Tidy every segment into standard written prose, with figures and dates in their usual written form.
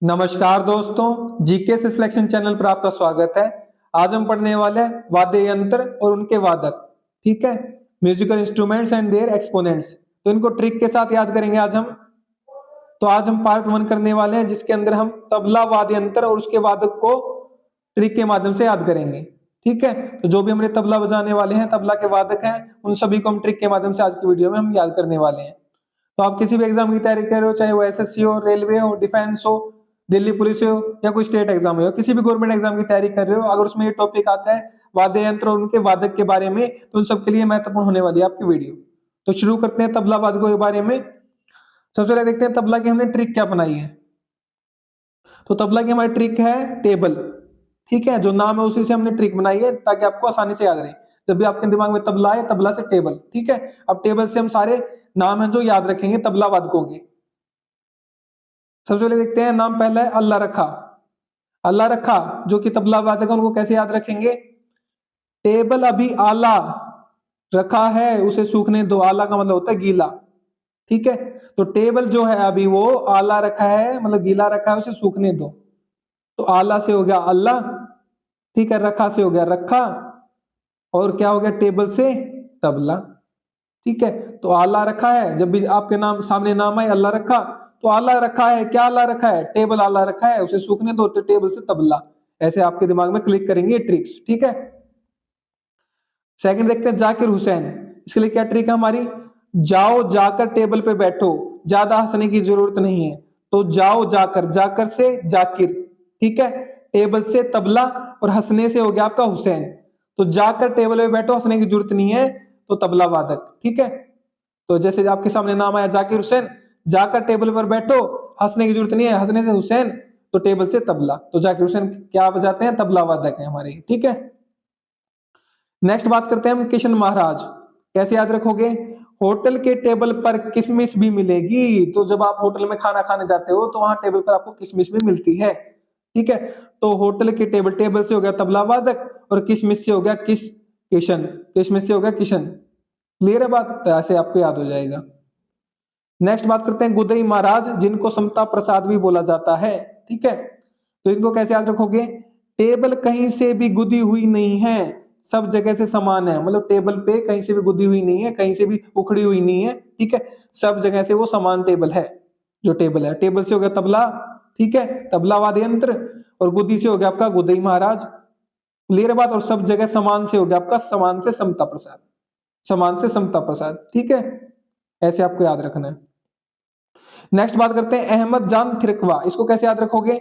नमस्कार दोस्तों, जीके से सिलेक्शन चैनल पर आपका स्वागत है। आज हम पढ़ने वाले हैं वाद्य यंत्र और उनके वादक। ठीक है, musical instruments and their exponents. तो इनको ट्रिक के साथ याद करेंगे आज हम। तो आज हम पार्ट 1 करने वाले हैं, जिसके अंदर हम तबला वाद्य यंत्र और उसके वादक को ट्रिक के माध्यम से याद करेंगे। ठीक है, तो जो भी हमारे तबला बजाने वाले हैं, तबला के वादक हैं, उन सभी को हम ट्रिक के माध्यम से आज की वीडियो में हम याद करने वाले हैं। तो आप किसी भी एग्जाम की तैयारी कर रहे हो, चाहे वो एसएससी हो, रेलवे हो, डिफेंस हो, दिल्ली पुलिस हो या कोई स्टेट एग्जाम हो, किसी भी गवर्नमेंट एग्जाम की तैयारी कर रहे हो, अगर उसमें ये टॉपिक आता है वाद्य यंत्र और उनके वादक के बारे में, तो उन सबके लिए महत्वपूर्ण होने वाली है आपकी वीडियो। तो शुरू करते हैं तबला वादकों के बारे में। सबसे पहले देखते हैं तबला की हमने ट्रिक क्या बनाई है। तो तबला की हमारी ट्रिक है टेबल। ठीक है, जो नाम है उसी से हमने ट्रिक बनाई है ताकि आपको आसानी से याद रहे। जब भी आपके दिमाग में तबला आए, तबला से टेबल। ठीक है, अब टेबल से हम सारे नाम है जो याद रखेंगे तबला वादकों के। सबसे पहले देखते हैं, नाम पहला है अल्लाह रखा। अल्लाह रखा जो कि तबला वादक है, उनको कैसे याद रखेंगे? टेबल अभी आला रखा है, उसे सूखने दो। आला का मतलब होता है गीला। ठीक है, तो टेबल जो है अभी वो आला रखा है, मतलब गीला रखा है, उसे सूखने दो। तो आला से हो गया अल्लाह। ठीक है, रखा से हो गया रखा, और क्या हो गया टेबल से? तबला। ठीक है, तो आला रखा है, जब भी आपके नाम सामने नाम आए अल्लाह रखा, तो आला रखा है, क्या आला रखा है? टेबल आला रखा है, उसे सूखने दो, तो टेबल से तबला। ऐसे आपके दिमाग में क्लिक करेंगे ट्रिक्स। ठीक है, सेकंड देखते हैं जाकिर हुसैन। इसके लिए क्या ट्रिक है हमारी? जाओ जाकर टेबल पे बैठो, ज्यादा हंसने की जरूरत नहीं है। तो जाओ जाकर, जाकर से जाकिर। ठीक है, टेबल से तबला और हंसने से हो गया आपका हुसैन। तो जाकर टेबल पे बैठो, हंसने की जरूरत नहीं है, तो तबला वादक। ठीक है, तो जैसे आपके सामने नाम आया जाकिर हुसैन, जाकर टेबल पर बैठो, हंसने की जरूरत नहीं है, हंसने से हुसैन, तो टेबल से तबला। तो जाकिर हुसैन क्या बजाते हैं? तबला वादक है हमारे। ठीक है, नेक्स्ट बात करते हैं हम किशन महाराज। कैसे याद रखोगे? होटल के टेबल पर किशमिश भी मिलेगी। तो जब आप होटल में खाना खाने जाते हो, तो वहां टेबल पर आपको किशमिश भी मिलती है। ठीक है, तो होटल के टेबल, टेबल से हो गया तबला वादक, और किशमिश से हो गया किशन, किशमिश से हो गया किशन। क्लियर है बात? तो ऐसे आपको याद हो जाएगा। नेक्स्ट बात करते हैं गुदई महाराज, जिनको समता प्रसाद भी बोला जाता है। ठीक है, तो इनको कैसे याद रखोगे? टेबल कहीं से भी गुदी हुई नहीं है, सब जगह से समान है। मतलब टेबल पे कहीं से भी गुदी हुई नहीं है, कहीं से भी उखड़ी हुई नहीं है। ठीक है, सब जगह से वो समान टेबल है। जो टेबल है, टेबल से हो गया तबला। ठीक है, तबला वाद्य यंत्र, और गुदी से हो गया आपका गुदई महाराज। क्लियर बात? और सब जगह समान से हो गया आपका समान से समता प्रसाद, समान से समता प्रसाद। ठीक है, ऐसे आपको याद रखना है। नेक्स्ट बात करते हैं अहमद जान थिरकवा। इसको कैसे याद रखोगे?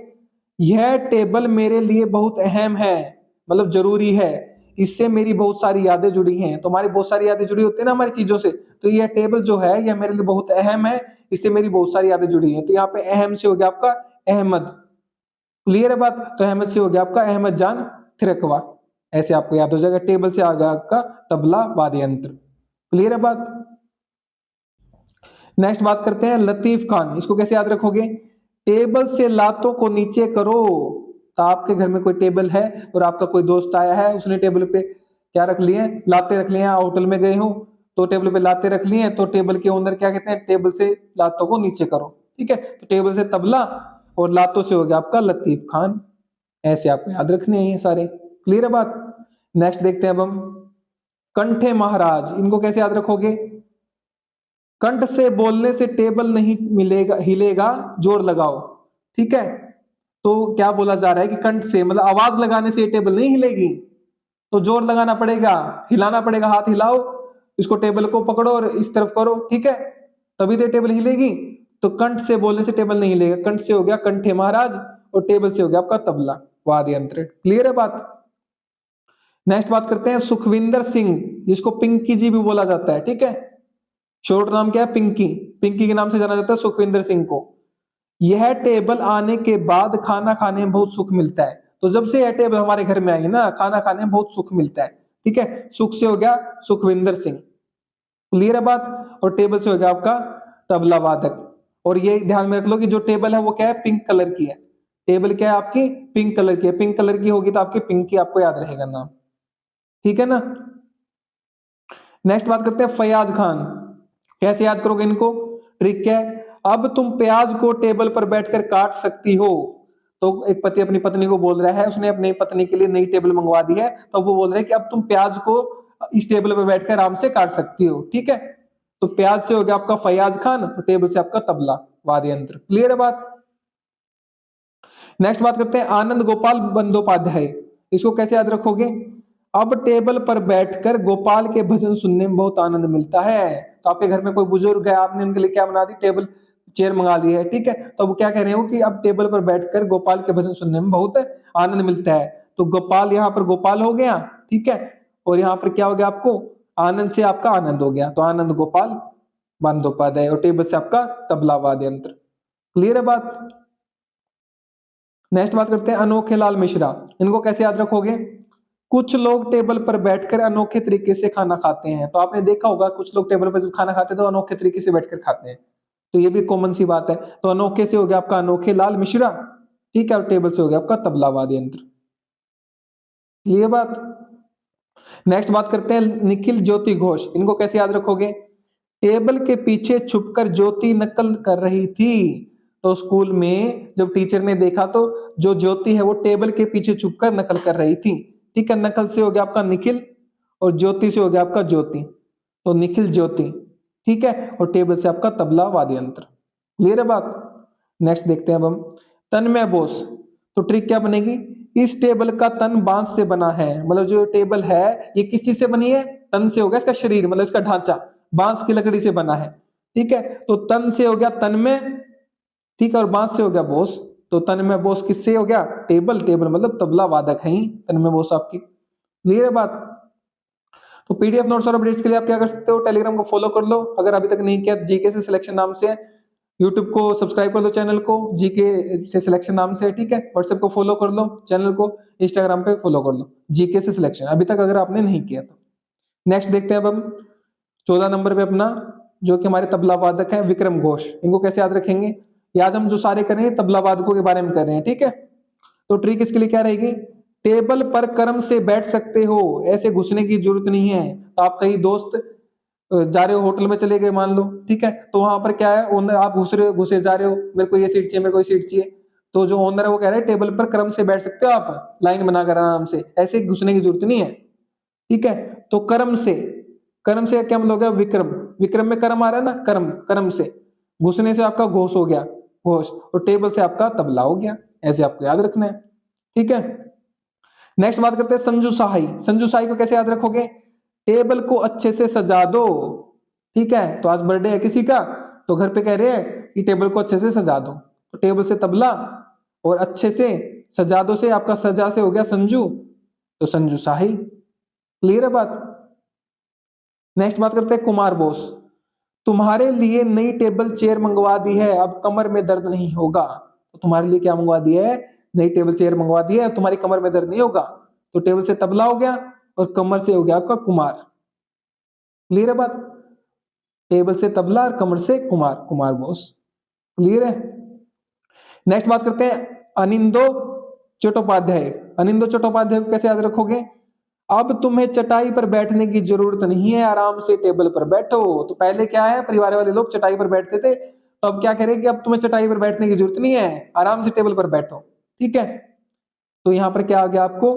यह टेबल मेरे लिए बहुत अहम है, मतलब जरूरी है, इससे मेरी बहुत सारी यादें जुड़ी हैं। तो हमारी बहुत सारी यादें जुड़ी होती है ना हमारी चीजों से, तो यह टेबल जो है यह मेरे लिए बहुत अहम है, इससे मेरी बहुत सारी यादें जुड़ी हैं। तो यहाँ पे अहम से हो गया आपका अहमद। क्लियर है बात? तो अहमद से हो गया आपका अहमद जान थिरकवा। ऐसे आपको याद हो जाएगा। टेबल से आ गया आपका तबला वाद्य यंत्र। क्लियर है बात? नेक्स्ट बात करते हैं लतीफ खान। इसको कैसे याद रखोगे? टेबल से लातों को नीचे करो। तो आपके घर में कोई टेबल है और आपका कोई दोस्त आया है, उसने टेबल पे क्या रख लिए? लाते रख लिए। होटल में गए हो तो टेबल पे लाते रख लिए, तो टेबल के ओनर क्या कहते हैं? टेबल से लातों को नीचे करो। ठीक है, तो टेबल से तबला और लातों से हो गया आपका लतीफ खान। ऐसे आपको याद रखने हैं सारे। क्लियर है बात? नेक्स्ट देखते हैं अब हम कंठे महाराज। इनको कैसे याद रखोगे? कंठ से बोलने से टेबल नहीं मिलेगा, हिलेगा, जोर लगाओ। ठीक है, तो क्या बोला जा रहा है कि कंठ से मतलब आवाज लगाने से ये टेबल नहीं हिलेगी, तो जोर लगाना पड़ेगा, हिलाना पड़ेगा। हाथ हिलाओ, इसको टेबल को पकड़ो और इस तरफ करो। ठीक है, तभी तो टेबल हिलेगी। तो कंठ से बोलने से टेबल नहीं हिलेगा। कंठ से हो गया कंठे महाराज, और टेबल से हो गया आपका तबला वाद्य यंत्र। क्लियर है बात? नेक्स्ट बात करते हैं सुखविंदर सिंह, जिसको पिंकी जी भी बोला जाता है। ठीक है, शॉर्ट नाम क्या है? पिंकी। पिंकी के नाम से जाना जाता है सुखविंदर सिंह को। यह टेबल आने के बाद खाना खाने में बहुत सुख मिलता है। तो जब से यह टेबल हमारे घर में आई ना, खाना खाने में बहुत सुख मिलता है। ठीक है, सुख से हो गया सुखविंदर सिंह। क्लियर है बात? और टेबल से हो गया आपका तबला वादक। और ये ध्यान में रख लो कि जो टेबल है वो क्या है? पिंक कलर की है। टेबल क्या है आपकी? पिंक कलर की है। पिंक कलर की होगी तो आपकी पिंकी आपको याद रहेगा नाम। ठीक है ना? नेक्स्ट बात करते हैं फयाज खान। कैसे याद करोगे इनको? ट्रिक क्या है? अब तुम प्याज को टेबल पर बैठकर काट सकती हो। तो एक पति अपनी पत्नी को बोल रहा है, उसने अपनी पत्नी के लिए नई टेबल मंगवा दी है, तो वो बोल रहे हैं कि अब तुम प्याज को इस टेबल पर बैठकर आराम से काट सकती हो। ठीक है, तो प्याज से हो गया आपका फयाज खान, तो टेबल से आपका तबला वाद्य यंत्र। क्लियर है बात। नेक्स्ट बात करते हैं आनंद गोपाल बंदोपाध्याय। इसको कैसे याद रखोगे? अब टेबल पर बैठकर गोपाल के भजन सुनने में बहुत आनंद मिलता है। तो आपके घर में कोई बुजुर्ग है, आपने उनके लिए क्या बना दी? टेबल चेयर मंगा ली है। ठीक है, तो वो क्या कह रहे हो कि अब टेबल पर बैठकर गोपाल के भजन सुनने में बहुत आनंद मिलता है। तो गोपाल यहाँ पर गोपाल हो गया, ठीक है, और यहाँ पर क्या हो गया आपको? आनंद से आपका आनंद हो गया, तो आनंद गोपाल बंदोपाध्याय, और टेबल से आपका तबला वाद्य यंत्र। क्लियर है बात। नेक्स्ट बात करते हैं अनोखे लाल मिश्रा। इनको कैसे याद रखोगे? कुछ लोग टेबल पर बैठकर अनोखे तरीके से खाना खाते हैं। तो आपने देखा होगा कुछ लोग टेबल पर जब खाना खाते हैं तो अनोखे तरीके से बैठकर खाते हैं, तो ये भी कॉमन सी बात है। तो अनोखे से हो गया आपका अनोखे लाल मिश्रा, ठीक है, और टेबल से हो गया आपका तबला वाद्य यंत्र। ये बात। नेक्स्ट बात करते हैं निखिल ज्योति घोष। इनको कैसे याद रखोगे? टेबल के पीछे छुपकर ज्योति नकल कर रही थी। तो स्कूल में जब टीचर ने देखा तो जो ज्योति है वो टेबल के पीछे छुपकर नकल कर रही थी। ठीक है, नकल से हो गया आपका निखिल, और ज्योति से हो गया आपका ज्योति, तो निखिल ज्योति। ठीक है, और टेबल से आपका तबला वाद्य यंत्र। क्लियर है बात। नेक्स्ट देखते हैं अब हम तन्मय बोस। तो ट्रिक क्या बनेगी? इस टेबल का तन बांस से बना है। मतलब जो टेबल है ये किस चीज से बनी है? तन से हो गया इसका शरीर, मतलब इसका ढांचा बांस की लकड़ी से बना है। ठीक है, तो तन से हो गया तन्मय, ठीक है, और बांस से हो गया बोस। तो तन्मय बोस किससे हो गया? टेबल, टेबल मतलब तबला वादक है ही तन्मय बोस आपकी। क्लियर है बात। तो पीडीएफ नोट्स और अपडेट्स के लिए आप क्या कर सकते हो? टेलीग्राम को फॉलो कर लो, अगर अभी तक नहीं किया जीके से सिलेक्शन नाम से। यूट्यूब को सब्सक्राइब कर लो, चैनल को जीके से सिलेक्शन नाम से, ठीक है। व्हाट्सएप को फॉलो कर लो, चैनल को इंस्टाग्राम पे फॉलो कर लो, जीके से सिलेक्शन, अभी तक अगर आपने नहीं किया तो। नेक्स्ट देखते हैं अब हम 14 नंबर पे अपना, जो कि हमारे तबला वादक है विक्रम घोष। इनको कैसे याद रखेंगे? ये आज हम जो सारे कर रहे हैं तबला वादकों के बारे में कर रहे हैं, ठीक है। तो ट्रिक इसके लिए क्या रहेगी? टेबल पर क्रम से बैठ सकते हो, ऐसे घुसने की जरूरत नहीं है। तो आप कहीं दोस्त जा रहे हो, होटल में चले गए मान लो, ठीक है, तो वहां पर क्या है, ओनर आप घुसे जा रहे हो, मेरे को ये सीट चाहिए, मेरे को ये सीट चाहिए, तो जो ओनर है वो कह रहे हैं टेबल पर क्रम से बैठ सकते हो आप, लाइन बनाकर आराम से, ऐसे घुसने की जरूरत नहीं है, ठीक है। तो क्रम से, कर्म से क्या मतलब हो गया? विक्रम, विक्रम में कर्म आ रहा है ना, कर्म, कर्म से घुसने से आपका घोष हो गया, घोष, और टेबल से आपका तबला हो गया। ऐसे आपको याद रखना है, ठीक है। नेक्स्ट बात करते हैं संजू साही। संजू साही को कैसे याद रखोगे? टेबल को अच्छे से सजा दो, ठीक है। तो आज बर्थडे है किसी का, तो घर पे कह रहे हैं कि टेबल को अच्छे से सजा दो, तो टेबल से तबला और अच्छे से सजा दो से आपका सजा से हो गया संजू, तो संजू साही। क्लियर है बात। नेक्स्ट बात करते हैं कुमार बोस। तुम्हारे लिए नई टेबल चेयर मंगवा दी है, अब कमर में दर्द नहीं होगा। तो तुम्हारे लिए क्या मंगवा दिया है? नई टेबल चेयर मंगवा दी है, तुम्हारी कमर में दर्द नहीं होगा। तो टेबल से तबला हो गया और कमर से हो गया आपका कुमार। क्लियर है बात। टेबल से तबला और कमर से कुमार, कुमार बोस। क्लियर है। नेक्स्ट बात करते हैं अनिंदो चट्टोपाध्याय। अनिंदो चट्टोपाध्याय को कैसे याद रखोगे? अब तुम्हें चटाई पर बैठने की जरूरत नहीं है, आराम से टेबल पर बैठो। तो पहले क्या है, परिवार वाले लोग चटाई पर बैठते थे, तो अब क्या करें कि अब तुम्हें चटाई पर बैठने की जरूरत नहीं है, आराम से टेबल पर बैठो, ठीक है। तो यहां पर क्या आ गया आपको?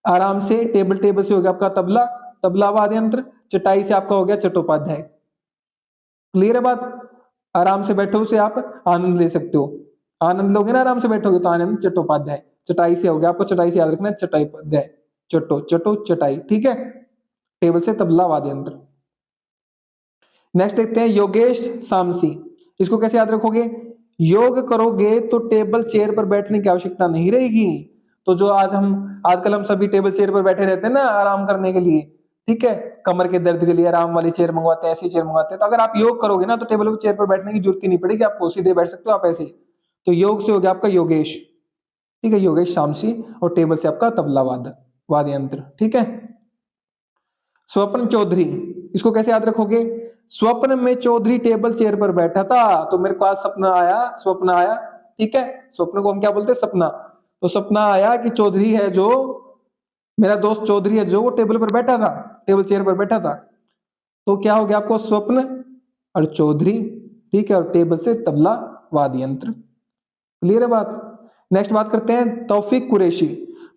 आराम से टेबल, टेबल से हो गया आपका तबला, तबला वाद्य यंत्र, चटाई से आपका हो गया चट्टोपाध्याय। क्लियर है बात। आराम से बैठो से आप आनंद ले सकते हो, आनंद लोगे ना आराम से बैठोगे तो आनंद चट्टोपाध्याय। चटाई से हो गया, आपको चटाई से याद रखना है, चट्टोपाध्याय, चट्टो चट्टो चटाई, ठीक है। टेबल से तबला वाद्य यंत्र। नेक्स्ट देखते हैं योगेश सामसी। इसको कैसे याद रखोगे? योग करोगे तो टेबल चेयर पर बैठने की आवश्यकता नहीं रहेगी। तो जो आजकल हम सभी टेबल चेयर पर बैठे रहते हैं ना आराम करने के लिए, ठीक है, कमर के दर्द के लिए आराम वाली चेयर मंगवाते हैं, ऐसी चेयर मंगवाते हैं। तो अगर आप योग करोगे ना तो टेबल चेयर पर बैठने की जरूरत ही नहीं पड़ेगी, आपको सीधे बैठ सकते हो आप ऐसे। तो योग से हो गया आपका योगेश, ठीक है, योगेश शामसी, और टेबल से आपका तबला वाद्य यंत्र, ठीक है। स्वप्न चौधरी, इसको कैसे याद रखोगे? स्वप्न में चौधरी टेबल चेयर पर बैठा था, तो मेरे को आज सपना आया, स्वप्न आया, ठीक है। स्वप्न को हम क्या बोलते हैं? सपना। तो सपना आया कि चौधरी है जो, मेरा दोस्त चौधरी है जो, वो टेबल पर बैठा था, टेबल चेयर पर बैठा था। तो क्या हो गया आपको? स्वप्न और चौधरी, ठीक है, और टेबल से तबला वाद्य यंत्र। क्लियर है बात। नेक्स्ट बात करते हैं तौफीक कुरैशी।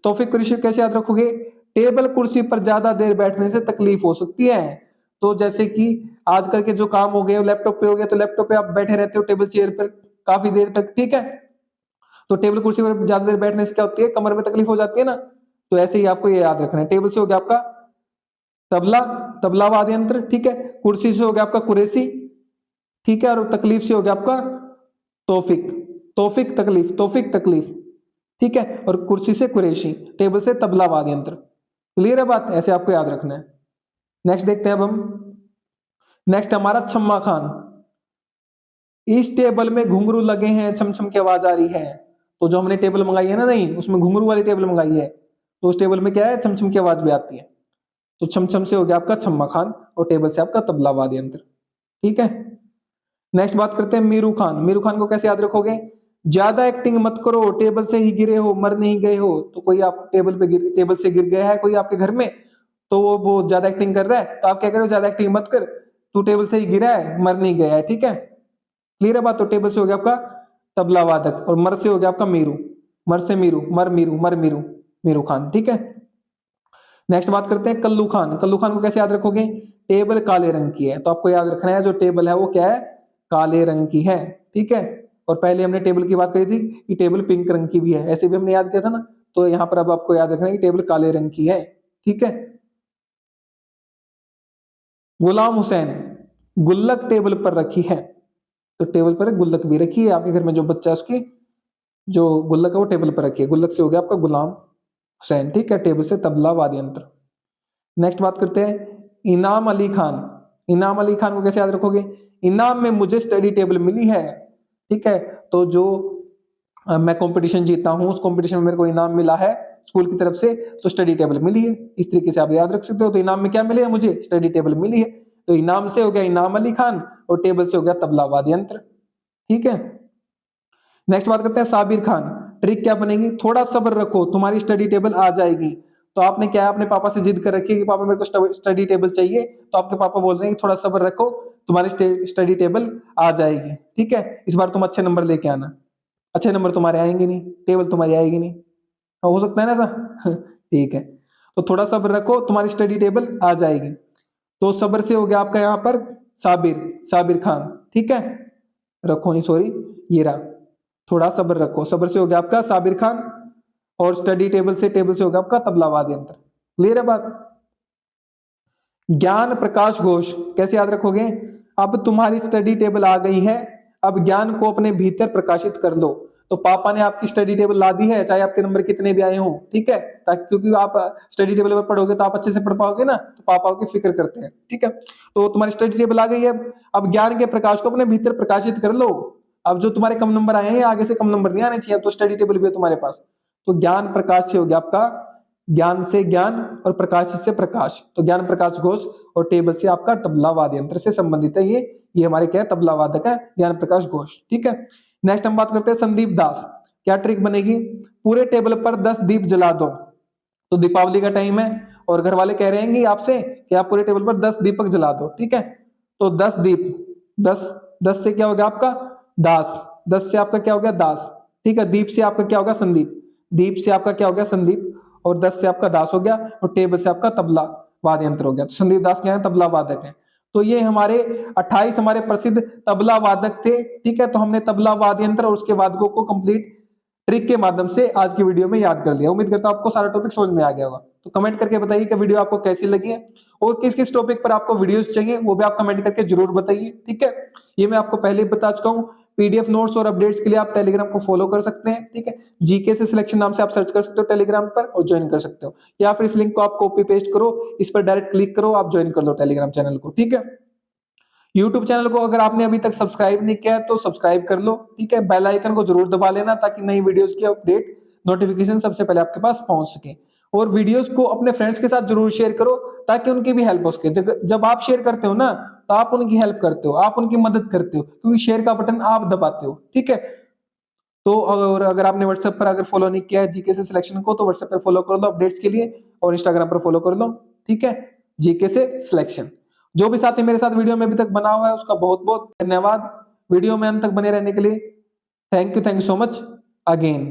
तौफीक कुरैशी कैसे याद रखोगे? टेबल कुर्सी पर ज्यादा देर बैठने से तकलीफ हो सकती है। तो जैसे कि आजकल के जो काम हो गए लैपटॉप पे हो गया, तो लैपटॉप पे आप बैठे रहते हो टेबल चेयर पर काफी देर तक, ठीक है, तो टेबल कुर्सी पर ज्यादा देर बैठने से क्या होती है, कमर में तकलीफ हो जाती है ना। तो ऐसे ही आपको ये याद रखना है, टेबल से हो गया आपका तबला, तबला वाद्य यंत्र, ठीक है, कुर्सी से हो गया आपका कुरैशी, ठीक है, और तकलीफ से हो गया आपका तौफीक, तौफीक तकलीफ, तौफीक तकलीफ, ठीक है, और कुर्सी से कुरैशी, टेबल से तबला वाद्य यंत्र। क्लियर है बात, ऐसे आपको याद रखना है। नेक्स्ट देखते हैं अब हम, नेक्स्ट हमारा छम्मा खान। इस टेबल में घुंघरू लगे हैं, छम छम की आवाज आ रही है। तो जो हमने टेबल मंगाई है ना, नहीं उसमें घुंघरू वाली टेबल मंगाई है, तो उस टेबल में क्या है, छम छम की आवाज भी आती है। तो छम छम से हो गया आपका छम्मा खान, और टेबल से आपका तबला वाद्य यंत्र, ठीक है। नेक्स्ट बात करते हैं मीरू खान। मीरू खान को कैसे याद रखोगे? ज्यादा एक्टिंग मत करो, टेबल से ही गिरे हो, मर नहीं गए हो। तो कोई आप टेबल से गिर गया है कोई आपके घर में, तो वो ज्यादा एक्टिंग कर रहा है, तो आप क्या करो, ज्यादा एक्टिंग मत कर, तू टेबल से ही गिरा है, मर नहीं गया है, ठीक है। क्लियर है बात। तो टेबल से हो गया आपका तबला वादक, और मर से हो गया आपका मीरू, मर से मीरू, मर मीरू, मर मीरू, मीरू खान, ठीक है। नेक्स्ट बात करते हैं कल्लू खान। कल्लू खान को कैसे याद रखोगे? टेबल काले रंग की है, तो आपको याद रखना है जो टेबल है वो क्या है, काले रंग की है, ठीक है। और पहले हमने टेबल की बात करी थी कि टेबल पिंक रंग की भी है, ऐसे भी हमने याद किया था ना। तो यहाँ पर अब आपको याद रखना है कि टेबल काले रंग की है, ठीक है। गुलाम हुसैन। गुल्लक टेबल पर रखी है, तो टेबल पर गुल्लक भी रखी है, आपके घर में जो बच्चा है उसकी जो गुल्लक है वो टेबल पर रखी है। गुल्लक से हो गया आपका गुलाम हुसैन, ठीक है, टेबल से तबला वाद्य यंत्र। नेक्स्ट बात करते हैं इनाम अली खान। इनाम अली खान को कैसे याद रखोगे? इनाम में मुझे स्टडी टेबल मिली है, ठीक है। तो जो मैं कंपटीशन जीता हूं, उस कंपटीशन में मेरे को इनाम मिला है स्कूल की तरफ से, तो स्टडी टेबल मिली है। इस तरीके से आप याद रख सकते हो। तो इनाम में क्या मिले, मुझे स्टडी टेबल मिली है। तो इनाम से हो गया इनाम अली खान, और टेबल से हो गया तबला वाद्य यंत्र, ठीक है। नेक्स्ट बात करते हैं साबिर खान। ट्रिक क्या बनेगी? थोड़ा सब्र रखो, तुम्हारी स्टडी टेबल आ जाएगी। तो आपने क्या है, अपने पापा से जिद कर रखी है कि पापा मेरे को स्टडी टेबल चाहिए, तो आपके पापा बोल रहे हैं कि थोड़ा सब्र रखो, तुम्हारी स्टडी टेबल आ जाएगी, ठीक है। इस बार तुम अच्छे नंबर लेके आना। अच्छे नंबर तुम्हारे आएंगे नहीं, टेबल तुम्हारी आएगी नहीं, हो सकता है ना ऐसा ठीक है। तो थोड़ा सब्र रखो, तुम्हारी स्टडी टेबल आ जाएगी। तो सब्र से हो गया आपका यहाँ पर साबिर, साबिर खान, ठीक है, रखो नहीं सॉरी, ये रहा, थोड़ा सब्र रखो, सब्र से हो गया आपका साबिर खान, और स्टडी टेबल से हो गया आपका तबला वाद्य यंत्र। क्लियर है बात। ज्ञान प्रकाश घोष कैसे याद रखोगे? अब तुम्हारी स्टडी टेबल आ गई है, अब ज्ञान को अपने भीतर प्रकाशित कर लो। तो पापा ने आपकी स्टडी टेबल ला दी है, चाहे आपके नंबर कितने भी आए हों, ठीक है, ताकि क्योंकि आप स्टडी टेबल पर पढ़ोगे तो आप अच्छे से पढ़ पाओगे ना, तो पापा की फिक्र करते हैं, ठीक है। तो तुम्हारी स्टडी टेबल आ गई है, अब ज्ञान के प्रकाश को अपने भीतर प्रकाशित कर लो। अब जो तुम्हारे कम नंबर आए हैं, आगे से कम नंबर नहीं आने चाहिए, अब तो स्टडी टेबल भी है तुम्हारे पास। तो ज्ञान प्रकाश से हो गया आपका ज्ञान से ज्ञान, और प्रकाश से प्रकाश, तो ज्ञान प्रकाश घोष, और टेबल से आपका तबला वाद्य यंत्र से संबंधित है ये हमारे क्या है, तबला वादक है ज्ञान प्रकाश घोष, ठीक है। नेक्स्ट हम बात करते हैं संदीप दास। क्या ट्रिक बनेगी? पूरे टेबल पर 10 दीप जला दो। तो दीपावली का टाइम है, और घर वाले कह रहे हैं कि आपसे कि आप पूरे टेबल पर 10 दीपक जला दो, ठीक है। तो 10 दीप, 10 से क्या हो गया आपका दास, 10 से आपका क्या हो गया दास, ठीक है। दीप से आपका क्या होगा संदीप, दीप से आपका क्या हो गया संदीप, और 10 से आपका दास हो गया, और टेबल से आपका तबला वाद्य यंत्र हो गया। तो संदीप दास क्या है, तबला वादक है। तो ये हमारे 28 हमारे प्रसिद्ध तबला वादक थे, ठीक है। तो हमने तबला वाद्य यंत्र और उसके वादकों को कंप्लीट ट्रिक के माध्यम से आज की वीडियो में याद कर लिया। उम्मीद करता हूं आपको सारा टॉपिक समझ में आ गया होगा। तो कमेंट करके बताइए कि वीडियो आपको कैसी लगी है, और किस किस टॉपिक पर आपको वीडियोस चाहिए वो भी आप कमेंट करके जरूर बताइए, ठीक है। ये मैं आपको पहले ही बता चुका हूँ, पीडीएफ नोट्स और अपडेट्स के लिए आप टेलीग्राम को फॉलो कर सकते हैं, ठीक है। जीके से सिलेक्शन नाम से आप सर्च कर सकते हो टेलीग्राम पर और ज्वाइन कर सकते हो, या फिर इस लिंक को आप कॉपी पेस्ट करो, इस पर डायरेक्ट क्लिक करो, आप ज्वाइन कर लो टेलीग्राम चैनल को, ठीक है। यूट्यूब चैनल को अगर आपने अभी तक सब्सक्राइब नहीं किया है तो सब्सक्राइब कर लो, ठीक है। बेल आइकन को जरूर दबा लेना ताकि नई वीडियोस की अपडेट नोटिफिकेशन सबसे पहले आपके पास पहुंच सके। और वीडियोस को अपने फ्रेंड्स के साथ जरूर शेयर करो ताकि उनकी भी हेल्प हो सके। जब आप शेयर करते हो ना, तो आप उनकी हेल्प करते हो, आप उनकी मदद करते हो, क्योंकि शेयर का बटन आप दबाते हो, ठीक है। तो और अगर आपने व्हाट्सएप पर अगर फॉलो नहीं किया है जीके से सिलेक्शन को, तो व्हाट्सएप पर फॉलो कर लो अपडेट्स के लिए, और इंस्टाग्राम पर फॉलो कर लो, ठीक है, जीके से सिलेक्शन। जो भी साथी मेरे साथ वीडियो में अभी तक बना हुआ है उसका बहुत बहुत धन्यवाद। वीडियो में अंत तक बने रहने के लिए thank you so much again.